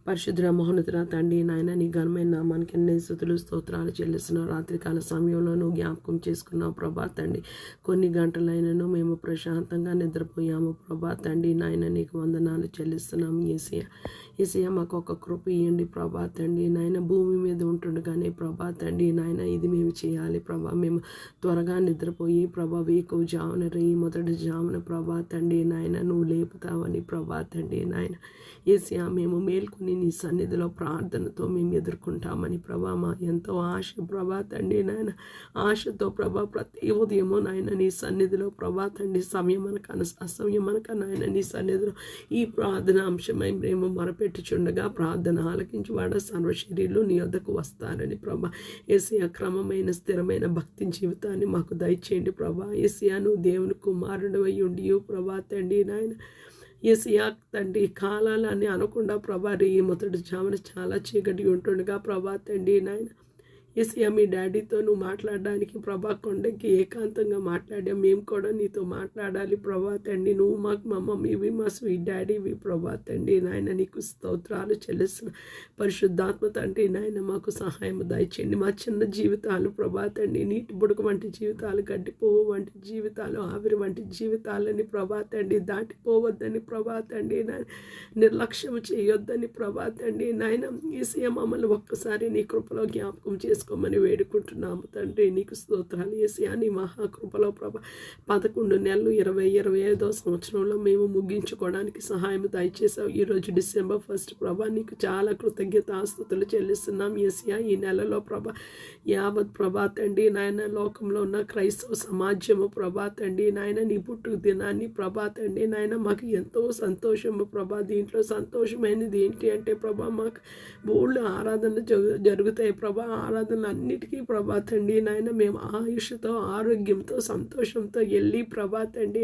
పరిశుద్ధ మహోన్నతుల తండ్రి నాయన నీ ఘనమైన నామానికి ఎన్ని స్తుతులు స్తోత్రాలు చెల్లిస్తున్నావు. రాత్రికాల సమయంలో నువ్వు జ్ఞాపకం చేసుకున్నావు ప్రభా తండ్రి. కొన్ని గంటలైనను మేము ప్రశాంతంగా నిద్రపోయాము ప్రభా తండ్రి. నాయన నీకు వందనాలు చెల్లిస్తున్నాము. ఏసయ్య మాకు ఒక కృప ఇవ్వండి ప్రభా తండ్రి. నాయన భూమి మీద ఉంటుండగానే ప్రభా తండ్రి నాయన ఇది మేము చేయాలి ప్రభా. మేము త్వరగా నిద్రపోయి ప్రభా వేకువ జామున మొదటి జామున ప్రభా తండ్రి నాయన నువ్వు లేపుతావని ప్రభా తండ్రి నాయన. ఏసయ్య మేము మేల్కొని నీ సన్నిధిలో ప్రార్థనతో మేము ఎదుర్కొంటామని ప్రభా. మా ఎంతో ఆశ ప్రభా తండ్రి నాయన. ఆశతో ప్రభా ప్రతి ఉదయము నాయన నీ సన్నిధిలో ప్రభా తండ్రి అసమయమనక నాయన నీ సన్నిధిలో ఈ ప్రార్థన అంశమై మేము మొరపెట్టుచుండగా ప్రార్థన ఆలకించి వాడ సర్వశరీరులు నీ వద్దకు వస్తారని ప్రభా. యేసయ్య క్రమమైన స్థిరమైన భక్తి జీవితాన్ని మాకు దయచేయండి ప్రభా. యేసయ్య నువ్వు దేవుని కుమారుడు అయి ఉండి ప్రభా తండ్రి నాయన. యేసయ్య తండ్రి కాలాలని అనకుండా ప్రభా ఈ మొదటి జామున చాలా చీకటి ఉంటుండగా ప్రభా తండ్రి నాయన. యేసయ్య మీ డాడీతో నువ్వు మాట్లాడడానికి ప్రభా కొండకి ఏకాంతంగా మాట్లాడాం. మేము కూడా నీతో మాట్లాడాలి ప్రభా తండ్రి. నువ్వు మాకు మా మమ్మీవి మా స్వీట్ డాడీవి ప్రభా తండ్రి నాయన. నీకు స్తోత్రాలు చెల్లిస్తున్న పరిశుద్ధాత్మ తండ్రి నాయన మాకు సహాయం దయచేయండి. మా చిన్న జీవితాలు ప్రభా తండ్రి నీటి బుడక వంటి జీవితాలు, గడ్డిపోవు వంటి జీవితాలు, ఆవిరి వంటి జీవితాలని ప్రభా తండ్రి దాటిపోవద్దని ప్రభా తండ్రి నాయన. నిర్లక్ష్యం చేయొద్దని ప్రభా తండ్రి నాయన. యేసయ్య మమ్మల్ని ఒక్కసారి నీ కృపలో జ్ఞాపకం చేసుకోమని వేడుకుంటున్నాము తండ్రి. నీకు స్తోత్రాలు. యేసయ్య నీ మహాకృపలో ప్రభా 11 నెలలు 2025వ సంవత్సరంలో మేము ముగించుకోవడానికి సహాయం దయచేసావు. ఈరోజు డిసెంబర్ 1 ప్రభా నీకు చాలా కృతజ్ఞతాస్తుతులు చెల్లిస్తున్నాం. యేసయ్య ఈ నెలలో ప్రభా యావత్ ప్రభా తండ్రి నాయన లోకంలో ఉన్న క్రైస్తవ సమాజము ప్రభా తండ్రి నాయన నీ పుట్టుక దినాన్ని ప్రభా తండ్రి నాయన మాకు ఎంతో సంతోషము ప్రభా. దీంట్లో సంతోషమైనది ఏంటి అంటే ప్రభా మాకు ఊళ్ళో ఆరాధన జరుగుతాయి ప్రభా. ఆరాధన అన్నిటికీ ప్రభా తండ్రి నాయన మేము ఆయుష్తో ఆరోగ్యంతో సంతోషంతో వెళ్ళి ప్రభా తండ్రి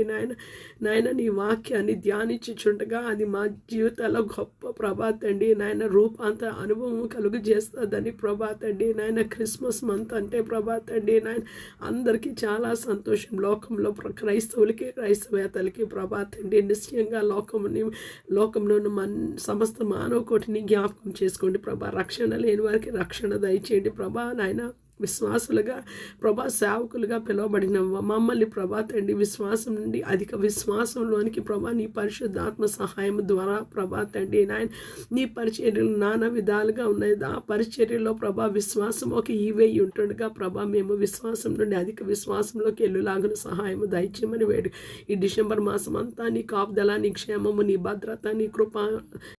నాయన నీ వాక్యాన్ని ధ్యానించుచుండగా అది మా జీవితాల్లో గొప్ప ప్రభా తండ్రి నాయన రూపాంతర అనుభవం కలుగు చేస్తుందని ప్రభా తండ్రి నాయన. క్రిస్మస్ మంత్ అంటే ప్రభా తండ్రి నాయన అందరికీ చాలా సంతోషం. లోకంలో క్రైస్తవులకి క్రైస్తవేతలకి ప్రభా తండ్రి నిశ్చయంగా లోకంలో ఉన్న సమస్త మానవ కోటిని జ్ఞాపకం చేసుకోండి ప్రభా. రక్షణ లేని వారికి రక్షణ దయచేయండి ప్రభా నాయన. విశ్వాసులుగా ప్రభా సేవకులుగా పిలువబడిన మమ్మల్ని ప్రభా తండ్రి విశ్వాసం నుండి అధిక విశ్వాసంలోనికి ప్రభా నీ పరిశుద్ధాత్మ సహాయం ద్వారా ప్రభా తండ్రి నాయన. నీ పరిచర్యలు నానా విధాలుగా ఉన్నాయి. ఆ పరిచర్యలో ప్రభా విశ్వాసం ఒక ఈవే ఉంటుండగా ప్రభా మేము విశ్వాసం నుండి అధిక విశ్వాసంలోకి వెళ్ళులాగిన సహాయం దయచేయమని వేడు. ఈ డిసెంబర్ మాసం అంతా నీ కాపుదల, నీ క్షేమము, నీ భద్రత, నీ కృప